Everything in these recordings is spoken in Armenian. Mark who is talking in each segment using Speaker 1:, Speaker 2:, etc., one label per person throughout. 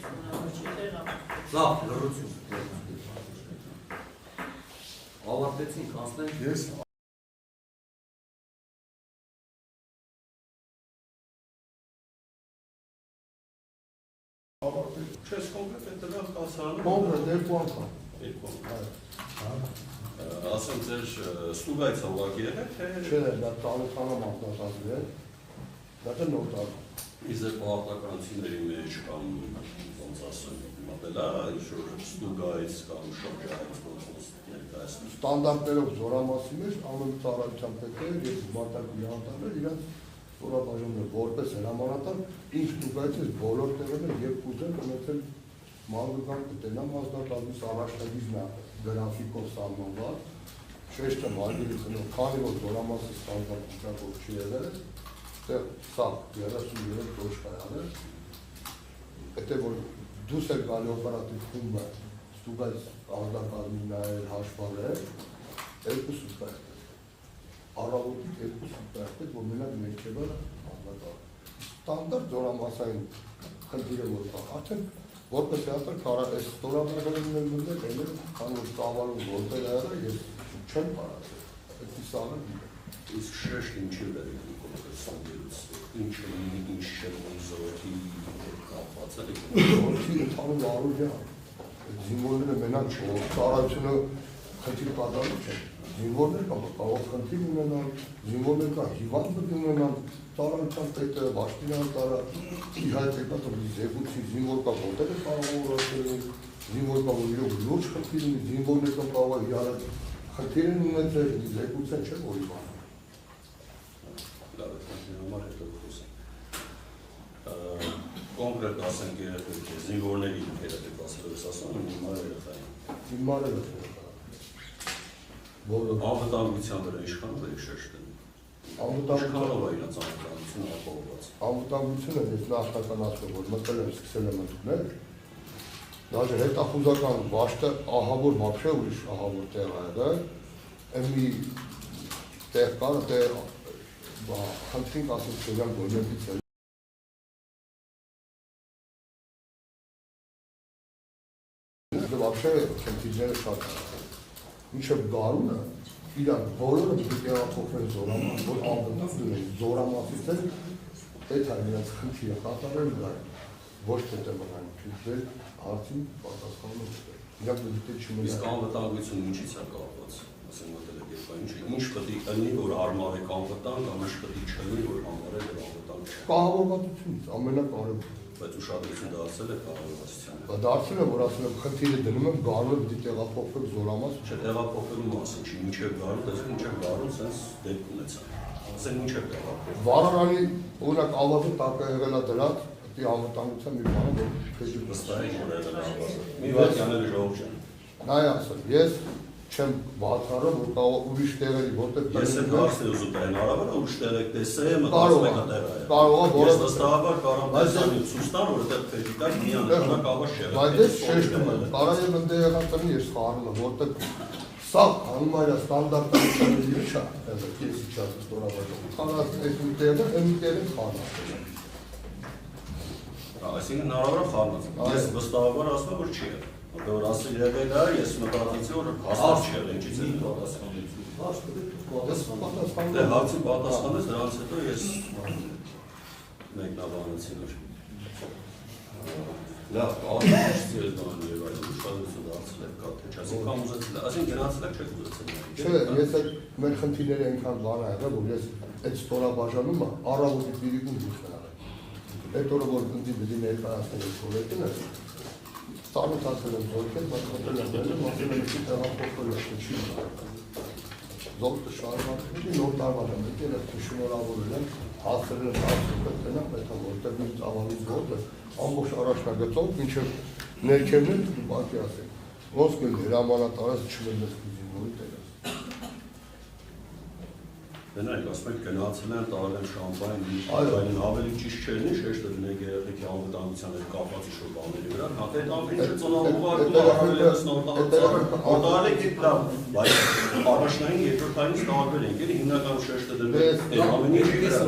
Speaker 1: Լավ, լրություն։ Ավարտեցինք, անցնենք։
Speaker 2: Ես
Speaker 3: Չես կոնկրետ հետևյալ կասարանում։
Speaker 2: կոնկրետ երկու անգամ։
Speaker 3: Ասեմ ձեր ստուգայց ուղղակի եղեք, թե…
Speaker 2: Չէ, դա Տալեխանը մատնատազր է, դա նոտար։
Speaker 3: Իսկ ձեր պարտականությունների մեջ կամ ոնց ասեմ, մատելա ինչ-որ ստուգայց կամ շրջայց ոնց ներկայացնում։
Speaker 2: Ստանդարտներով զորամասի մեջ ամեն ծառայության պետերը և մարտակի անտառներ իրենց զորաբաժանումները որպես հրամանատար ինչ ստուգայցից բոլոր տեղերը երբ ուզեն ունեցել մանկական կտենամ մասնատալիս առաջնագիծն է գրաֆիկով սահմանված, շեշտը մարգելից հնով, քանի որ զորամասի ստանդարտ վիճակով չի եղել, այդտեղ սա 33 դոշկա եղել, հետո որ դուս էր գալի օպերատիվ խումբը ստուգայց ազդակազմի նայել հաշվարել, երկու սուտկա եղել, առավոտից երկու սուտկա եղել, որ մենակ ներքևը ազդակալ։ Ստանդարտ զորամասային խնդիրը որ կա, արդեն որպես հատար այս ստորաբաժանումն են մնդել, էլեր քան որ ծավալում որտեղ եղել, ես չեմ պարացել, այդի սաղը
Speaker 3: Իսկ շեշտ ինչի վեր եք սանգերուց, ինչը լինի, ինչ շերմոն զորքի կապված է։
Speaker 2: Զորքի ընդհանուր առօրյա, զինվորները մենակ ծառայությունը խնդիր կատարում չեն, զինվորներ կա կարող խնդիր ունենալ, զինվորներ կա հիվանդ ունենալ, ծառայության պետը, բաշտինատարը, իհայտ եկած զեկուցի զինվոր կա որտեղ է կարող որոշել, զինվոր կա որ իրոք լուրջ խնդիր ունի, զինվորներ կա կարող իրար խնդիր են ունեցել, զեկուցեն չէ որ իվան։
Speaker 3: Լավ է, համար հետո խոսենք։ Կոնկրետ ասենք երեխեք, զինվորների երեխեք ասելով ես ասում, հիմար երեխային։
Speaker 2: Հիմար է
Speaker 3: Անվտանգության վրա իշխանով եք շեշտեն։ Իշխանով է իրաց անվտանգությունը ապահովված։
Speaker 2: Անվտանգությունը ես նախնականացնում, որ մտել եմ սկսել եմ ընդունել, դաժե հետախուզական վաշտը ահավոր վաբշե ուրիշ ահավոր տեղ աղը, մի տեղ կար, խնդրինք ասում չորյան գորնետից էլ վաբշե խնդիրները շատ մինչև գարունը իրան բոլորը դուք տեղափոխվեն զորամաս, որ անվտանգ դնեն զորամասից էլ պետք է իրենց խնդիրը կատարել գալ, ոչ թե մնան չուտել, հարցին պատասխանում ուտել։ Իրանք դուք չմնան։
Speaker 3: Իսկ անվտանգությունը ինչից է կապված, ասենք մոտել եք երբ ինչ պետք է լինի, որ արմարեք անվտանգ, կամ ինչ պետք է չլինի, որ համարել է անվտանգ չէ։
Speaker 2: Կահավորվածությունից ամենակարևորը։
Speaker 3: Բայց ուշադրություն դարձել է կահավորվածությանը։
Speaker 2: Դարձել է, որ ասում եմ խնդիրը դնում եմ գարունը պիտի տեղափոխվեք զորամաս։
Speaker 3: Չէ, տեղափոխվելու մասին չի, մինչև գարուն, տեսեք մինչև գարուն սենց դեպք ունեցա։ Ասենք մինչև տեղափոխվելու։
Speaker 2: Վառարանի օրինակ ավազը տակը եղել է դրած, պիտի անվտանգության մի բանը որ քեզ
Speaker 3: վստահ եք որ եղել է ավազը։ Մի վայրկյանել ժողով ջան։
Speaker 2: Նայ ասեմ, ես չեմ բացառում, որ կարող ուրիշ տեղերի որտեղ
Speaker 3: Ես եմ հարցնել ուզում տային արավը, ուրիշ տեղ եք տեսել,
Speaker 2: կարող է,
Speaker 3: ես վստահաբար կարող եմ ցույց տալ, որ այդտեղ ֆեզիկալ միանշանակ ավաշ եղել։
Speaker 2: Բայց ես շեշտում եմ, կարող եմ ընդ եղած տնի ես խառնում եմ, որտեղ սա հանմայր ստանդարտական մեջ է, ես իջած ստորաբաժանում, խառած այս մի տեղը, այն մի տեղը խառնած։
Speaker 3: Այսինքն հնարավոր է խառնած։ Ես վստահաբար ասում եմ, որ չի եղել։ Որ ասել եղել է, ես մտածեցի, որ հաստատ չի եղել, ինչից է պատասխանեցի։ Դե հարցին պատասխանեց, դրանից հետո ես մեկնաբանեցի նոր։ Լավ, ալիքից ես դան եւ այլ ուշադրություն դարձել եք կա, թե չասին կամ ուզեցել, ասին գնացել եք, չեք ուզեցել։
Speaker 2: Չէ, ես այդ մեր խնդիրները այնքան բան ա եղել, որ ես այդ ստորաբաժանումը առավոտի պիրիկում դուրս եղել։ Այդ օրը որ պիտի ներկայացնել ես խորհրդինը, ծանոթացել եմ զորքեր, բայց խնդրել եմ դրել, ասել եմ ինչի տեղափոխվել է, չի զորքը շարունակվի, նոր տարվան եմ եկել, ես շնորհավորել եմ, հասցրել եմ հասցրել տնամ, պետք է որտեղ մի ծավալից որտեղ ամբողջ առաջնագծով, մինչև ներքևն են, բակի ասենք, ոնց կել հրամանատարած չմենես զինվորի տեղս։
Speaker 3: Դենայք, ասում եք գնացել են, տարել են շամպայն, այլն ավելի ճիշտ չերնի, շեշտը դնեք երեխեքի անվտանգության հետ կապված ինչ-որ բաների վրա, հատ այդ ամեն ինչը ծնողուղարկում առել ես նորտարեք եք լավ, բայց առաջնային երկրորդայինից տարբեր ենք, էլի հիմնական շեշտը դնեք, այդ ամեն ինչի վրա։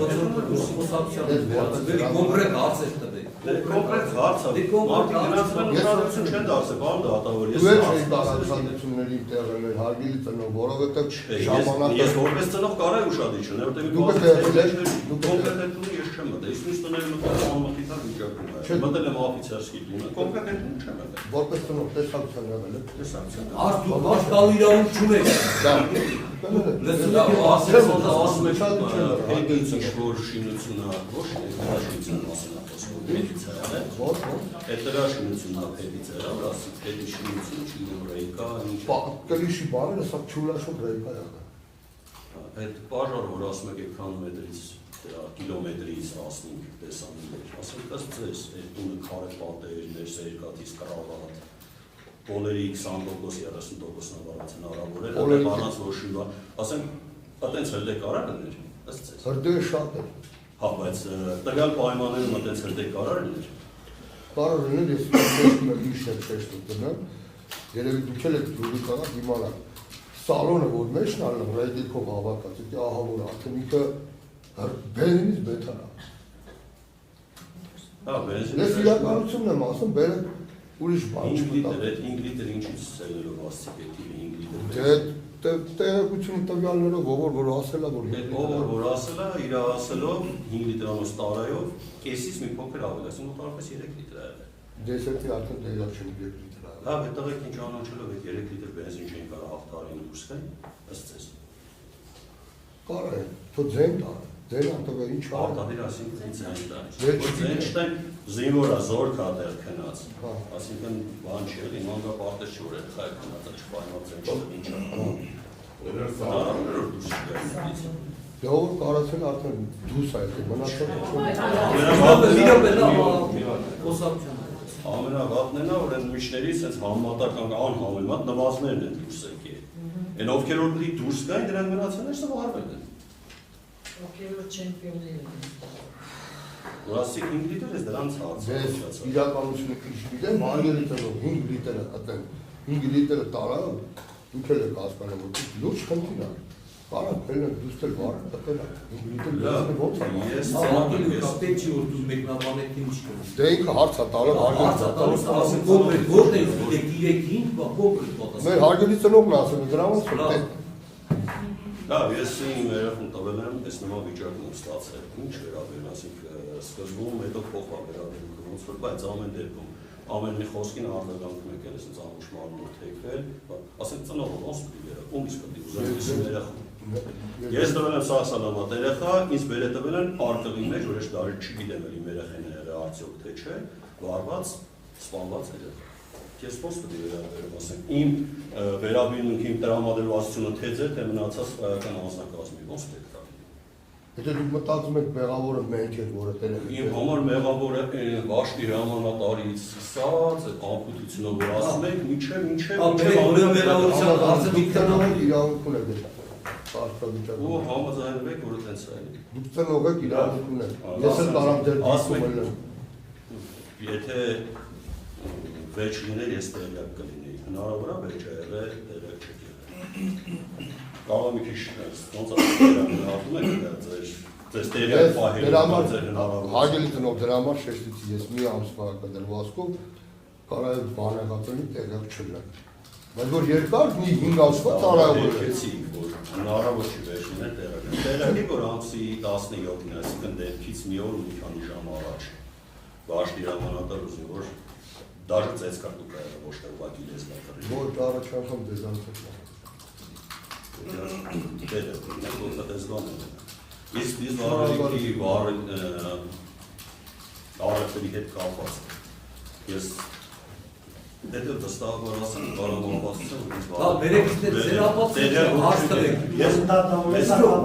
Speaker 1: կոնկրետ հարց եք տվել։
Speaker 3: Կոնկրետ հարց է։ Մարդիկ գնացել են ուշադրություն չեն դարձել, բան դատավոր։
Speaker 2: Դու եք էի տարածությունների տեղել էր հարգելի ծնող, որովհետև ժամանակը
Speaker 3: ես որպես ծնող կարա ուշադրություն, որտեղ կոնկրետությունը ես չեմ մտել։ Իսկ ինձ տները մտել անմտիտար վիճակում է։ Մտել եմ օֆիցերսկի տունը, կոնկրետությունը չեմ մտել։
Speaker 2: որպես ծնող տեսակցության եղել եք։
Speaker 3: Տեսակցության։
Speaker 1: Արդ դու բաշխալու իրավունք չունես։
Speaker 3: Ասում եք հետից ինչ-որ շինությունա, ոչ շինության մասին է խոսում, հետից է, այդ դրա շինությունա հետից է, որ ասում հետի շինություն չինեմ ռեյկա,
Speaker 2: Կլիշի բարերը սա չուլաշով ռեյկա եղել։
Speaker 3: Այդ բաժար, որ ասում եք քանոմետրից, կիլոմետրից 15 տեսանիներ, ասում եք ձեզ, այդ տունը քարե պատեր, ներսերկատից կրավատ, բոլերի 20%, 30%-ն ավարած հնարավոր էր, առանց որ շինվա, ասենք այտենց հրդեհ կարա լիներ, ըստ ձեզ։
Speaker 2: Հրդեհը շատ է։
Speaker 3: Հա, բայց տվյալ պայմաններում այտենց հրդեհ կարա լիներ։
Speaker 2: Կարող լինել ես տեսնում եմ իշ եմ տեսնում դնեմ, երևի դուք էլ եք դուրի կարող իմանալ։ Սալոնը որ մեջն ալն ռեյդիկով հավաքած, դա ահա որ արդեն ինքը բենզինից բետար է։
Speaker 3: Հա, բենզին։
Speaker 2: Ես իրականությունն եմ ասում, բերը ուրիշ բան
Speaker 3: 5
Speaker 2: չմտա։
Speaker 3: լիտր, այդ 5 լիտր ինչից սելերով ասցիք է 5 լիտր։
Speaker 2: Դե տեղեկություն տվյալներով որ ասել է որ
Speaker 3: Այդ որ ասել է, իր ասելով 5 լիտրանոց տարայով, կեսից մի փոքր ավել, ասում մոտավորապես 3 լիտր է։
Speaker 2: Դեսերտի արդեն տեղյակ չեմ 3 լիտր է։
Speaker 3: Հա, հետագայք ինչ անոչելով այդ 3 լիտր բենզին չեն կարող հաղթարին դուրս գան, ըստ ձեզ։
Speaker 2: Կարող է, թո ձեն տա, ձեն ատվը ինչ կա։
Speaker 3: Արտադիր ասինքն ձեն տա։ Ձեն չտեն զինվորա զոր կա դեր քնած։ Ասինքն բան չի, էլի մանգա պարտեզ չի որ այդ խայ քնածը չպայմալ ձեն ինչ ինչ։
Speaker 2: Դեոր կարացել արդեն դուս է, մնացել
Speaker 3: ամենավատն է նա, որ այն միշներից այս համատական անհամեմատ նվազներն են դուրս եկել։ Այն ովքեր որ պիտի դուրս գային, դրանք մնացել են սվարվել են։
Speaker 4: Ովքեր որ չեմպիոններ են։
Speaker 3: Ասիկ 5 լիտր ես դրանց
Speaker 2: Ես իրականությունը քիչ գիտեմ, արգելիտերով 5 լիտրը ատեն 5 լիտրը տարա, դուք էլ եք հասկանում, որ լուրջ խնդիր է։ Կարա քելն դուստել վարը տտել է 5 լիտր ո՞նց է։
Speaker 3: Ես
Speaker 1: Սամակելու կապտետ չի որ դու մեկնաբանեք ինչ կա։
Speaker 2: Դե ինքը հարց է տալը
Speaker 1: Հարց է տալիս, ասում կոնկրետ որտե՞ղ դեք 3-5 բա կոնկրետ պատասխան։
Speaker 2: Մեր հարգելի ծնողն ասում է դրա ոնց է։
Speaker 3: Դա ես իմ երախուն տվել եմ, այս նման վիճակում ստացել։ Ինչ վերաբերում, ասենք սկզբում հետո փոխվա վերաբերում ոնց որ, բայց ամեն դեպքում ամեն մի խոսքին արձագանքում եք այս ծանոթ մարմնով թեքվել, ասենք ծնողը ոնց պիտի վերա, ում իսկ պիտի ուզում ես երախուն։ Ես տվել եմ սա սալամատ երեխա, ինձ բեր է տվել են արկղի մեջ, որ ես դարի չգիտեմ էլ իմ երեխեն է եղել արդյոք թե չէ, վարված, սպանված երեխա։ Ես ոնց պիտի վերաբերեմ, ասենք իմ վերաբերմունքի իմ տրամադրվածությունը թե ձեր, թե մնացած հայական անձնակազմի, ոնց պետք է։
Speaker 2: Եթե դուք մտածում եք մեղավորը մենք ենք, որը տելել
Speaker 3: Իմ համար մեղավորը Վաշտի հրամանատարից սկսած, այդ անփութությունով որ ասում եք,
Speaker 1: մեղավորության հարցը
Speaker 2: դուք իրավունք ունեք
Speaker 3: ու համաձայնում եք, որ այդպես է։
Speaker 2: Դուք ծնող եք իրավունք ունեք։ Ես էլ տարամ ձեր դասում եմ։
Speaker 3: Եթե վեճ լիներ, ես տեղյակ կլինեի։ Հնարավոր է վեճ է եղել, տեղյակ չեք եղել։ Կարող մի քիչ ոնց ասում եք ձեր տեղյակ պահել ձեր հնարավոր։
Speaker 2: Հարգելի ծնող, դրա համար շեշտեցի ես մի ամսվա կդրվածքով կարող է բանականացնի տեղյակ չլինի։ Բայց որ երկար մի 5 ամսվա տարավոր է։
Speaker 3: Որ հնարավոր չի վեճ լինել տեղյակ։ Տեղյակի որ ամսի 17-ին, այսինքն դեպքից մի օր ու մի քանի ժամ առաջ Վաշտի հրամանատար ուզի որ դաժե ծեցկար դուք ա ոչ թե ուղղակի լեզվակը։
Speaker 2: Որ առաջ անգամ դեզանցել։
Speaker 3: Դերը նկատի դեզվան։ Իսկ դիզ վարելիքի արարքների հետ կապված։ Ես դե վստահ որ ասեմ բարամապացություն ինձ վարել։
Speaker 1: Դա վերեք ձեր ապացույցը հաստատեք։
Speaker 3: Ես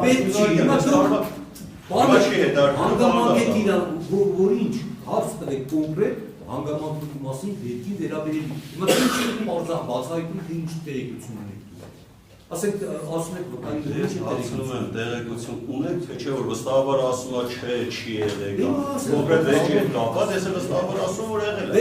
Speaker 1: պետք չի հիմա
Speaker 3: Բանը չի հետար։
Speaker 1: հանգամանքեք իրան, որ ինչ հարց տվեք կոնկրետ հանգամանքի մասին դեպքի վերաբերելի։ Հիմա ինչ բացահայտում թե ինչ տեղեկություն ունեք։ ասենք ասում եք
Speaker 3: Ես հարցնում եմ տեղեկություն ունեք, թե չէ որ վստահաբար ասում է չէ, չի եղել կամ կոնկրետ վեճի հետ կապված, ես էլ վստահաբար ասում որ եղել է։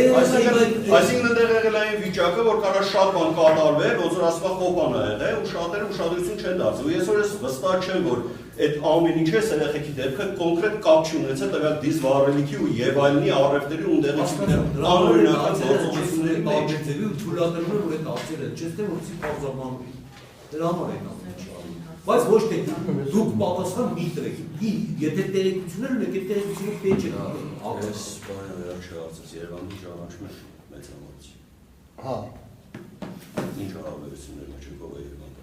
Speaker 3: Այսինքն այնտեղ եղել է այն վիճակը, որ կարա շատ բան կատարվել, ոնց որ ասում է խոպան է եղել ու շատերը ուշադրություն չեն դարձել։ Ես որ ես վստահ չեմ, որ այդ ամեն ինչը երեխեքի դեպքը կոնկրետ կապ չունեցել տվյալ դիզվառելիքի ու եւ այլնի առևտրի ու տեղեկությունների անօրինական գործողությունների մեջ։
Speaker 1: ու թույլատրվում է որ այդ արձերը չես թե որսի բարձրանում։ Դրա համար են ասում։ Բայց ոչ թե դուք պատասխան մի տվեք։ Եթե տեղեկություններ ունեք, այդ տեղեկությունը պետք է
Speaker 3: Այս բանը վերջը հարցս Երևանի ճանաչում է մեծամասնի։
Speaker 2: Հա։
Speaker 3: Ինչ հարաբերություններ մեջ ով է Երևանը։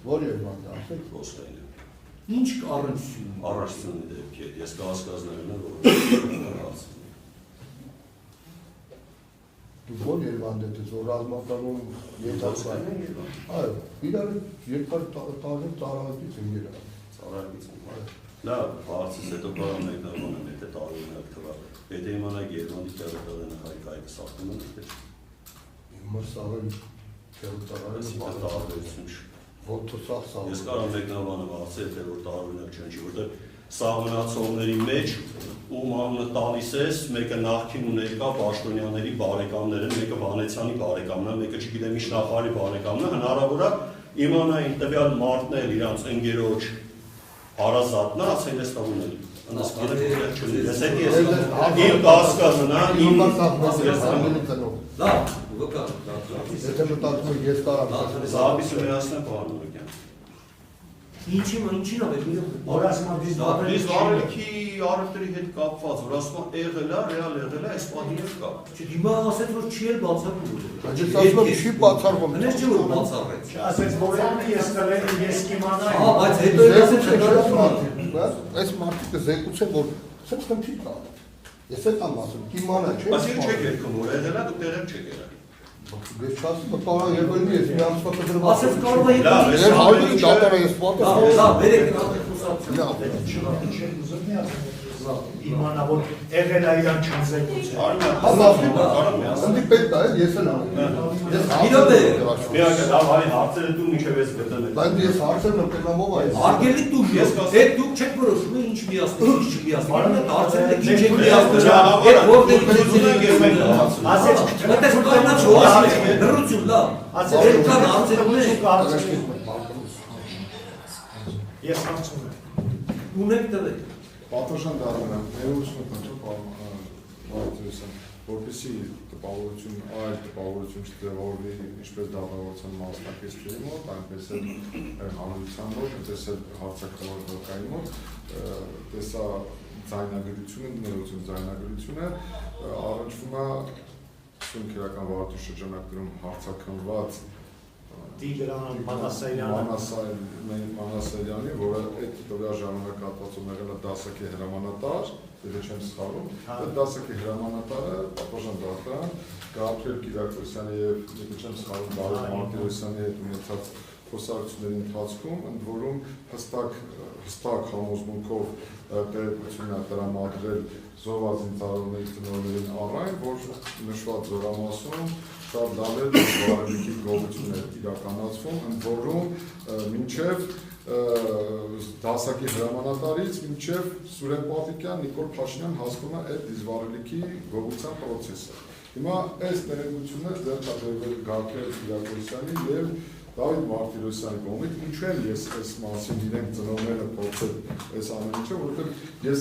Speaker 2: Որ Երևանը ասեք։
Speaker 3: Ոստայինը։
Speaker 1: ինչ առնչություն։
Speaker 3: Առանցությունի դեպքի հետ ես կհասկացնեմ որ հարցը։
Speaker 2: Որ Երևան դեպից որ ռազմականում ենթարկվել է Երևան։ Այո, իրար երկար տարի ծառայից են Երևան։
Speaker 3: Ծառայից։ Լավ, հարցից հետո կարող ենք նորմալ եթե տարօրինակ թվա։ Եթե իմանայք Երևանի տեղը հայկայքը սախտում են, թե
Speaker 2: Հիմա սաղել
Speaker 3: այսինքն տարբերություն չի։
Speaker 2: Ոտը սաղ։
Speaker 3: Ես կարող եմ մեկնաբանը հարցել, թե որ տարօրինակ չեն, որտեղ սահմանացողների մեջ ում անունը տալիս ես, մեկը նախքին ու ներկա պաշտոնյաների բարեկամներ են, մեկը Վանեցյանի բարեկամն է, մեկը չգիտեմ ինչ նախարարի բարեկամն է, հնարավոր է իմանային տվյալ մարդն էլ իրանց ընկերոջ հարազատն է, ասել ես տավունել։ Անասկանը կողեր չունի, ես հետ ես իմ կասկածն է, իմ
Speaker 1: Լավ, վկա,
Speaker 2: եթե մտածում եք ես կարամ
Speaker 3: Զաբիսը միասնեմ պարոն
Speaker 1: ինչին ավելին
Speaker 3: դիզվառելիքի առևտրի հետ կապված, որ ասում է եղել է, ռեալ եղել է, այս պատիվ կա։
Speaker 1: Հիմա ասեց, որ չի էլ բացառվում։
Speaker 2: Ես ասում եմ չի բացառվում։
Speaker 1: Հենց չէ որ բացառեց։
Speaker 5: Ասեց որոնք ես տվել ես կիմանայի։
Speaker 1: Հա, բայց հետո ասեց
Speaker 2: այս մարդիկը զեկուցեն որ սենց խնդիր կա։ Ես էլ եմ ասում, կիմանա չէ։
Speaker 3: Բայց ինչ չեք երգում, որ եղել է, դուք տեղեր չեք եղել։
Speaker 2: Ես չասում եմ կարող եղել ես մի ամսվա կդրված։
Speaker 1: ասեց կարող է
Speaker 2: Ես հայտնի դատերը ես պատասխան։
Speaker 1: լավ, վերեք խոսացիա։
Speaker 2: Լավ։
Speaker 5: Իմանա որ եղել է իրան չանձեկուցել։
Speaker 2: Անդի պետք է ես էլ եմ։
Speaker 1: Իրոք է։
Speaker 3: Միակ լավ այ հարցերը դու միջև ես գտնել։
Speaker 2: Բայց ես հարցերն եմ տենամով այս։
Speaker 1: Արգելի դուք ես այդ դուք չեք որոշում ինչ միացնել, ինչ չմիացնել։ Հարցերը ինչ եք միացնել։ Այդ որտեղ
Speaker 3: ուզում եք ես մենք հարցում։
Speaker 5: Ասեց
Speaker 1: Այդպես կանա չոհասի։ Դրություն լավ։
Speaker 5: ասեց
Speaker 1: Այդ կան հարցեր ունեք։
Speaker 5: Ես հարցում եմ։
Speaker 1: Ունեք տվեք։
Speaker 6: Պատասխան դառնամ, ներողություն կնչով բարձրացան, որպեսզի տպավորություն, այլ տպավորություն չտեղավորվի ինչպես դատավորության մասնակիցների մոտ, այնպես էլ հանրության մոտ, այնպես էլ հարցակրթական մոտ, տեսա ձայնագրությունը, ներողություն ձայնագրությունը առնչվում է Սյունիքերական վարորդի շրջանակներում հարցաքննված
Speaker 5: Տիգրան
Speaker 6: Մանասարյանի, որը այդ տվյալ ժամանակահատվածում եղել է դասակի հրամանատար, եթե չեմ սխալվում, այդ դասակի հրամանատարը պատասխան դատարան Գաբրիել Կիրակոսյանի եւ եթե չեմ սխալվում Բարոն Մարտիրոսյանի հետ ունեցած խոսակցությունների ընթացքում, ընդ որում հստակ համոզմունքով տեղեկություն է տրամադրել զոհված ծնողներին առայն, որ նշված զորամասում շատ լավեր վարելիքի գողություններ իրականացվում, ընդ որում մինչև դասակի հրամանատարից մինչև Սուրեն Պապիկյան, Նիկոլ Փաշինյան հասնում է այդ դիզվառելիքի գողության պրոցեսը։ Հիմա այս տեղեկությունը ձեռնարկվել Գաբրիել Կիրակոսյանի եւ Դավիթ Մարտիրոսյանի կողմից, ինչու եմ ես այս մասին իրենք ծնողները փոխել այս ամեն ինչը, որովհետեւ ես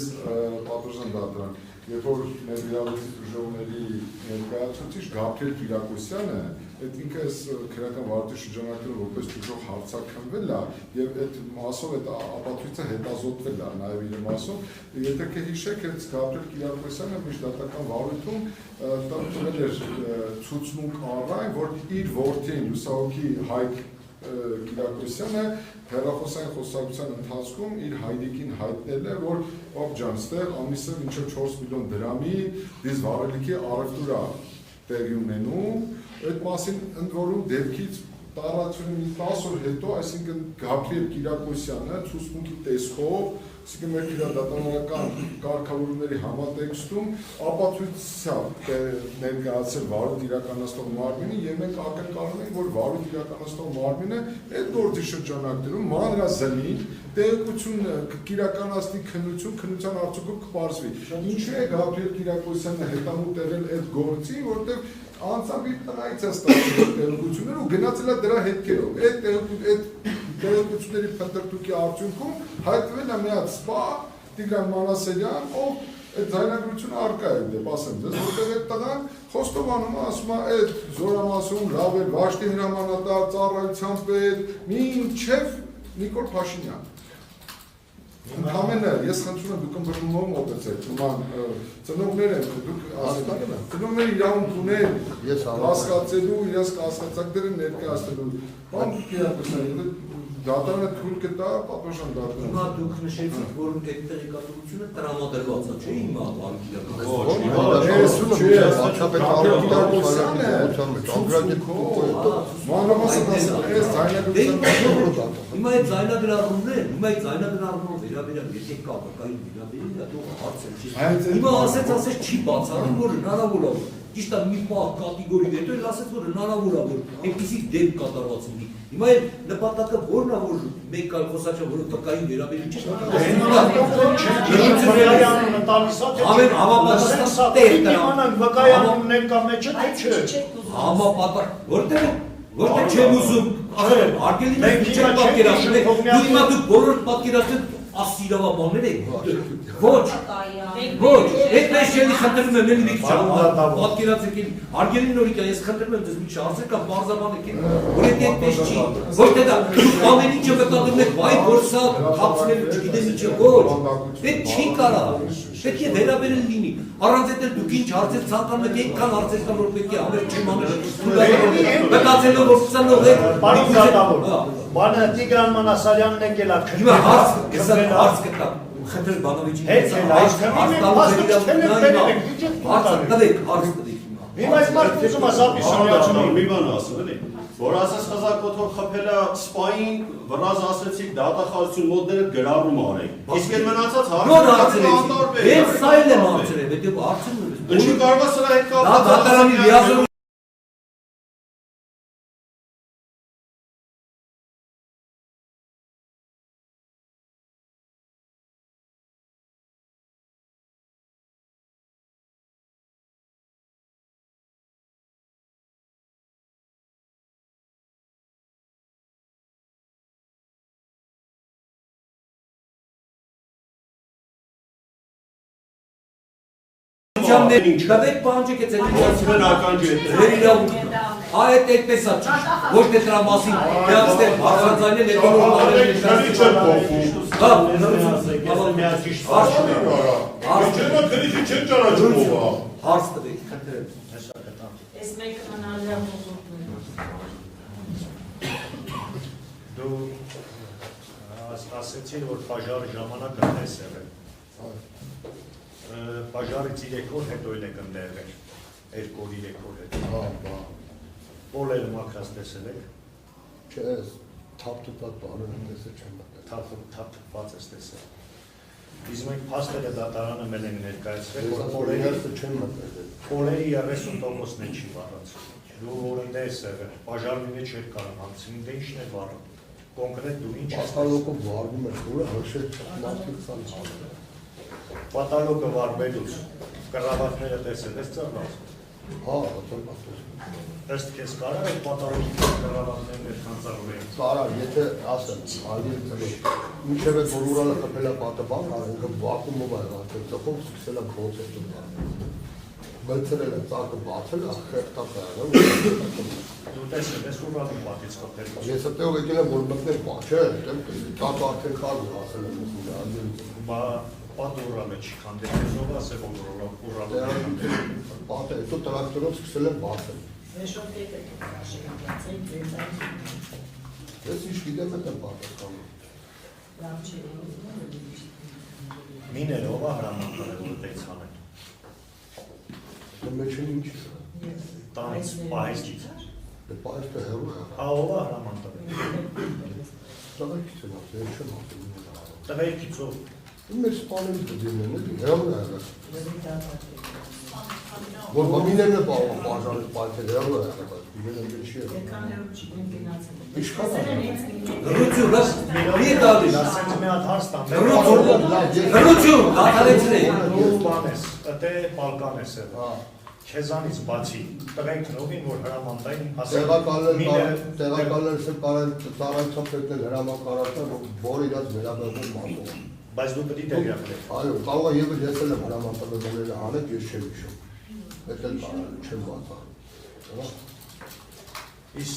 Speaker 6: պատասխան դատարան Երբ որ մեր իրավունքի դժողների ներկայացուցիչ Գաբրիել Կիրակոսյանը, այդ ինքը այս քրեական վարորդի շրջանակներում որպես դժող հարցաքննվել է եւ այդ մասով այդ ապացույցը հետազոտվել է նաեւ իր մասով, եթե կհիշեք, այդ Գաբրիել Կիրակոսյանը միջդատական վարույթում տվել էր ցուցմունք առայն, որ իր որդին լուսահոգի Հայկ Կիրակոսյանը հեռախոսային խոսակցության ընթացքում իր հայրիկին հայտնել է, որ «Պապ ջան, ստեղ ամիսը մինչև 4 միլիոն դրամի դիզվառելիքի առևտուր է տեղի ունենում», այդ մասին ընդ որում դեպքից տարածությունը մի 10 օր հետո, այսինքն Գաբրիել Կիրակոսյանը ցուցմունքի տեսքով Իսկ մեր իրադարձական կարգավորումների համատեքստում ապացույցությամբ ներկայացել վարույթ իրականացնող մարմինին եւ մենք ակնկալում ենք, որ վարույթ իրականացնող մարմինը այդ գործի շրջանակներում մանրազնին տեղեկություն կիրականացնի քննության արդյունքում կպարզվի։ Ինչու է Գաբրիել Կիրակոսյանը հետամուտ եղել այդ գործին, որտեղ անձամբ իր տնայից է ստացել տեղեկությունները ու գնացել է դրա հետքերով։ Այդ տեղեկությունների փնտրտուքի արդյունքում հայտնվել է մի հատ սպա Տիգրան Մանասարյան, ով այդ ձայնագրությունը արկա է դեպ, ասեմ ձեզ, որտեղ այդ տղան խոստովանում ասում է այդ զորամասում Ռավել Վաշտի հրամանատար, ծառայության պետ, մինչև Նիկոլ Փաշինյան։ Ընդհանրապես ես խնդրում եմ դուք ըմբռնումով մոտեցեք, նման ծնողներ են, դուք ասել եք, ծնողները իրավունք ունեն հասկացելու, իրենց կասկածակները ներկայացնելու։ Բան Կիրակոսյան, դատարանը թույլ կտա, պատասխան դատարանը։
Speaker 1: Հիմա դուք նշեցիք, որ այդ տեղեկատվությունը տրամադրված է, չէ՞ հիմա Հիմա այդ ձայնագրառումով վերաբերյալ եթե կապակային վերաբերել է, դու հարցեր չի։ Հիմա ասեց չի բացառում, որ հնարավոր է։ Ճիշտ է մի պահ կատեգորի հետո էլ ասեց, որ հնարավոր է, որ այնպիսի դեպք կատարված լինի։ Հիմա էլ նպատակը որն է, որ մեկ այլ խոսաչը, որ վկային վերաբերել չի։ Ամեն համապատասխան տեղ
Speaker 5: իմանանք վկայանում ներկա մեջը թե չէ։
Speaker 1: Համապատասխան, որտեղ չեմ ուզում, արգելին եք չեք պատկերացնել, դու հիմա դուք բոլոր պատկերացնել ասիրավաբաններ եք, ոչ, այդպես չելի խնդրում եմ էլի մեկ պատկերացեք էլի, արգելին նորիկա, ես խնդրում եմ ձեզ մի շարսեք կա բարձաբանեք էլի, որ էդ այդպես չի, ոչ թե դա, ամեն ինչը վկայում եք, վայ, որ սա խապցնելու չգիտեմ ինչը, ոչ, այդ չի կարա, պետք է վերաբերել լինի, առանց այդ էլ դուք ինչ հարցեր ցանկանում եք, այնքան հարցեր կան, որ պետք է աներ չեմ աներ, վկացելով, որ սանող եք,
Speaker 5: Բանը Տիգրան Մանասարյանն եկել է
Speaker 1: հիմա հարց կտա, խնդրել Բանովիչին
Speaker 5: Հիմա այս մարդ ուզում է Սապիսյանը
Speaker 3: մի բան ասում էլի, որ ասես խզակոթով խփել է սպային, վրազ ասեցիք դատախազություն մոդները գրառում արեք, իսկ այդ մնացած
Speaker 1: հարցերը հենց սա էլ եմ հարցրել, հետև հարցում եմ
Speaker 3: ինչու կարող է սրա հետ կապված
Speaker 1: դատարանի լիազոր Դավեք պահանջեք է ձեր իրավունք, այդ այդպես է ճիշտ, ոչ թե դրա մասին միացնել հարցանձայնել հետո նոր հարց տվեք, խնդրեմ։
Speaker 4: Ես մեկը մնալյա
Speaker 5: Դու ասեցիր, որ պաժարի ժամանակը ես եղել Պաժարից 3 օր հետո էլ եք ընդեղել, 2 օր 3 օր հետո Պոլերը մաքրած տեսել եք
Speaker 2: Չէ, թափ-թփած բաներ եմ տեսել չեմ մտել
Speaker 5: Թափ-թփված ես տեսել Իսկ մենք փաստերը դատարանը meil ենք ներկայացրել, որ պոլերի 30%-ն է չի վառած Դու որ ընդ ես եղել, պաժարի մեջ չեք կարող հանգցնի, դե ինչն է վառում Կոնկրետ դու ինչ ես
Speaker 2: Պատալոկը վառվում է, որը հրշել մարդիկ սան
Speaker 5: Պատալոկը վարվելուց, կռավատները տեսել ես ծռված
Speaker 2: Հա, պատալոկը
Speaker 5: Ըստ քեզ կարող է պատալոկի կռավատներն այդքան ծռվեն
Speaker 2: Կարար, եթե ասեմ, ալի մինչև այդ որ ուրալը խփել է պատը բան, ինքը վակումով է եղել, ծխով սկսել է բոցել Մլցրել է ծակը բացել, խեղտակ է եղել
Speaker 5: Դու տեսել ես ուրալի պատից խփել
Speaker 2: Ես այդտեղ եկել եմ, որ մտնել բան, չէ, տակ արդեն կար որ ասել եմ
Speaker 5: Պատ ուրալը չի քանդել, ես ով ասել որ ուրալը
Speaker 2: Պատը, հետո տրակտորով սկսել եմ բացել Ես ինչ գիտեմ էտ եմ պատասխանում
Speaker 5: Միները ով է հրամանքել որ տենց հանել
Speaker 2: Մեջին ինչ
Speaker 5: Տանից պահեստից
Speaker 2: Դե պահեստը հեռու է
Speaker 5: Հա ով է հրամանքել
Speaker 2: Տղերքից եմ ասել, չեմ ասել
Speaker 5: Տղերքից ով
Speaker 2: Մեր սպաների դիմն է, հերո է եղել։ Որ բամիներն է բաժարել պայթել, հերո է եղել, դիմն է չի եղել։ Ինչքան է։
Speaker 1: Լրություն, մի դալիս։
Speaker 5: Ասենց մի հատ հարց տամ։
Speaker 1: Լրություն, դադարեցրե։
Speaker 5: Դու բան ես, դե Բալկան ես եղել։ Քեզանից բացի տղենքն ովին որ հրամանդային
Speaker 2: տեղակալներս կարան ծառայության պետքն հրամանկարական, որ իրաց վերաբերվում մասով։
Speaker 5: Բայց դու պետք է տեղյակ ես։
Speaker 2: Այո, կարող է եւ ես էլ եմ հրամանատարները անել, ես չեմ հիշում։ Դա էլ կարող չեմ բացառում։
Speaker 5: Իս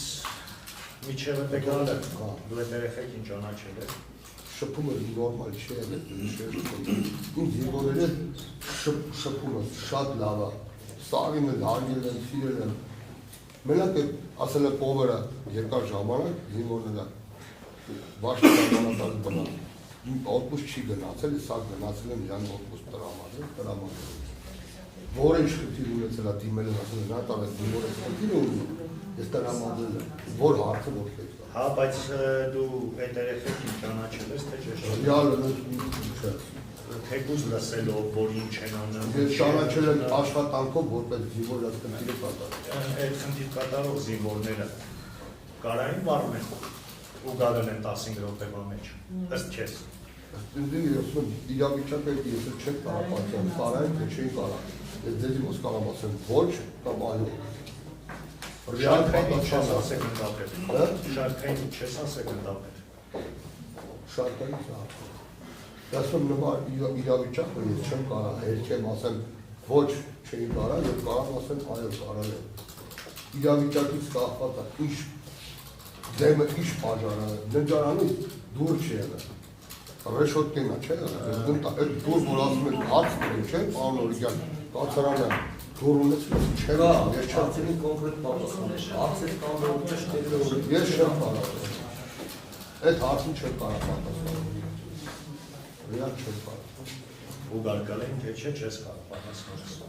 Speaker 5: միջև է գալը, դու այդ երեխեքին ճանաչել ես։
Speaker 2: Շփումը նորմալ չի եղել, ինձ զինվորները շփումը շատ լավ է։ Սարին էլ հարգել են, սիրել են։ Մենակ ասել է պովերը երկար ժամանակ զինվորները վաշտանանատար բնան։ Իմ օտպուստ չի գնացել, սա գնացել եմ իրան օտպուստ տրամադրել։ Որ ինչ խնդիր ունեցել է դիմել են ասել, նա տար է զինվորը խնդիր ունի, ես տրամադրել եմ, որ հարցը որ պետք է։
Speaker 5: Հա, բայց դու այդ երեխեքին ճանաչել ես, թե չէ։
Speaker 2: Յալը չէ։
Speaker 5: Թեկուզ լսելով, որ ինչ են անում։
Speaker 2: Ես ճանաչել եմ աշխատանքով, որպես զինվոր այդ խնդիրը կատարել։
Speaker 5: Այդ խնդիր կատարող զինվորները կարային վառնել ու գալել են 15 րոպեվա մեջ, ըստ քեզ։
Speaker 2: Ես իրավիճակը ես չեմ կարող պատասխանել, սարային թե չէի կարող։ Ես ձեզի ոնց կարող ասեմ ոչ կամ այո։
Speaker 5: Շարքային չես ասեք ընդապետ։ Շարքային չես ասեք ընդապետ։
Speaker 2: Շարքային սա։ Դասում նման իրավիճակը ես չեմ կարող, հերքեմ ասեմ ոչ չէի կարող, եւ կարող ասեմ այո կարող եմ։ Իրավիճակից կախված է ինչ դեմը ինչ բաժանը, ննջարանից դուր չի եղել։ Ռեշոտկենա չէ, այդ դուր որ ասում են հարց դրին չէ, պարոն Օրիգյան, կացարանը դուր ունեցել չէ,
Speaker 1: Հարցերի կոնկրետ պատասխան։ Հարցեր կամ
Speaker 2: ես չեմ կարող։ Այդ հարցին չեմ կարող պատասխանել։ Ռիալ չեմ կարող։
Speaker 5: Ու գարկալ են, թե չէ, չես կարող պատասխանել։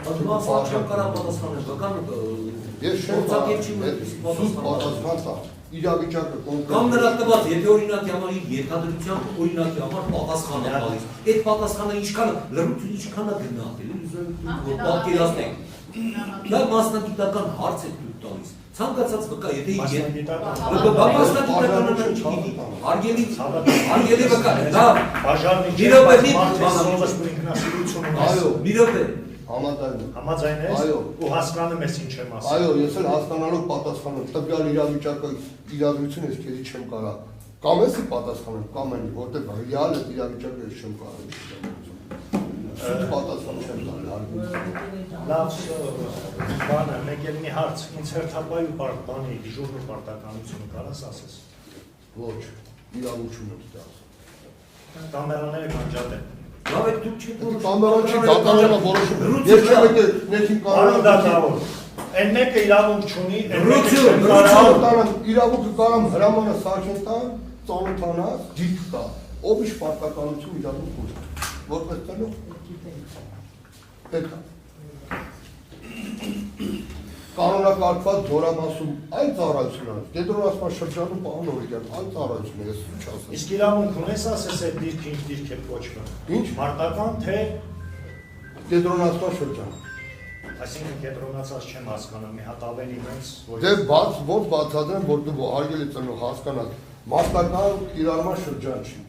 Speaker 1: Պատմասան չեմ կարող պատասխանել, բական
Speaker 2: Ես չեմ կարող, սուտ պատասխան տա, իրավիճակը կոնկրետ։
Speaker 1: Կամ նրա տված, եթե օրինակի համար երկադրությամբ օրինակի համար պատասխան է տալիս։ Այդ պատասխանը ինչքան լրություն ինչքան է գնահատել, պատկերացնենք։ Դա մասնագիտական հարց է դուք տալիս։ Ցանկացած վկա, եթե հարգելի վկա, դա
Speaker 5: Բաժարնի
Speaker 1: մի րոպե,
Speaker 5: մարդեսովս դու ինքնասիրություն ունես։
Speaker 2: Այո,
Speaker 1: մի րոպե,
Speaker 2: համաձայն եմ։
Speaker 5: Համաձայն ես ու հասկանում ես ինչ եմ ասում։
Speaker 2: Այո, ես էլ հասկանալով պատասխանում, տվյալ իրավիճակը իրադրություն ես քեզի չեմ կարող։ Կամ եսի պատասխանել, կամ այնի, որտեղ ռեալ է իրավիճակը ես չեմ կարող։ Սուտ պատասխան չեմ տալի հարգություն։
Speaker 5: Լավ, բանը, մեկ էլ մի հարց, ինձ հերթապայ ու բանի, դիժուրն ու պարտականությունը կարաս ասես։
Speaker 2: Ոչ, իրավություն եմ ստացել։
Speaker 5: Կամերաները կանջատ են։
Speaker 1: լավ է դուք չեք
Speaker 2: Կամերան չի դատարանը որոշում։ Ես չեմ եկել ներքին
Speaker 5: Արոն
Speaker 2: կարող։
Speaker 5: դատավոր, այն մեկը իրավունք չունի, այն մեկը
Speaker 1: Ռուչյուն,
Speaker 5: չեմ կարող։
Speaker 2: Իրավունքը կարամ հրամանը սարքեն տան, ծանոթանաս, դիտք տա։ Ով ինչ պարտականություն իրավունք ունի։ Որպես տենող։ Պետք է։ Կանոնակարգված դորամասում այլ ծառայություն է։ Կենտրոնացման շրջանում պարոն Օրիգյան, այլ ծառայություն է, ես չասեմ։
Speaker 5: Իսկ իրավունք ունես ասես այդ դիրքը ինչ դիրք է կոչվում։
Speaker 2: Ինչ։
Speaker 5: Մարտական թե,
Speaker 2: Կենտրոնացման շրջան։
Speaker 5: այսինքն կենտրոնացած չեմ հասկանում, մի հատ ավելի մեծ,
Speaker 2: Դե ոնց բացատրեմ, որ դու հարգելի ծնող հասկանաս, մարտական կիրառման շրջան չի։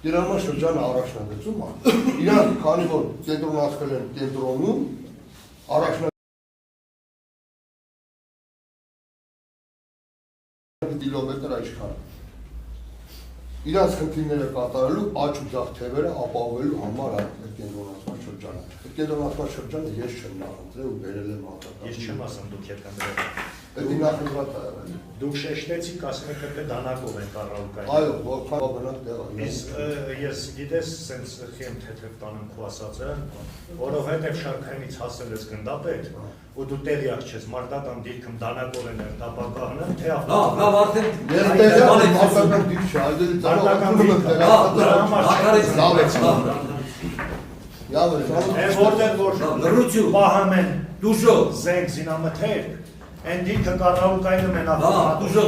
Speaker 2: Կիրառման շրջանը առաջնագծում է։ Իրանք քանի որ կենտրոնացել են կենտրոնում, կիլոմետր այսքան։ Իրանց խնդիրները կատարելու աճ ու ձախ թևերը ապահովելու համար այդ կենտրոնացման շրջանը։ Այդ կենտրոնացման շրջանը ես չեմ նախընտրել ու բերել եմ հատական։
Speaker 5: ես չեմ ասում դուք եք ընդրել։
Speaker 2: Դա նախընտրած է եղել։
Speaker 5: Դուք շեշտեցիք, ասում եք թե դանակով են կառավարական։
Speaker 2: Այո, որքան բնակ տեղա։
Speaker 5: Ես գիտես, սենց խեմ թեթև տանեմ քո ասածը, որովհետև շարքայինից հասել ես գնդապետ, ու դու տեղյակ չես, մարտական դիրքում դանակով են տապականը, թե
Speaker 1: լավ արդեն
Speaker 2: Ես տեղյակ եմ մարտական դիրք չի, այդերի
Speaker 5: որտեղ որ
Speaker 1: լրություն,
Speaker 5: պահում են
Speaker 1: դուժո,
Speaker 5: զենք զինամթերք, այն դիրքը կառավարակայնում են
Speaker 1: դուժո,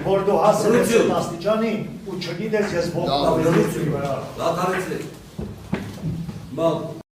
Speaker 5: որ դու հասել ես այդ աստիճանին ու չգիտես ես ողջ
Speaker 1: լավ արեցրեք, Մալ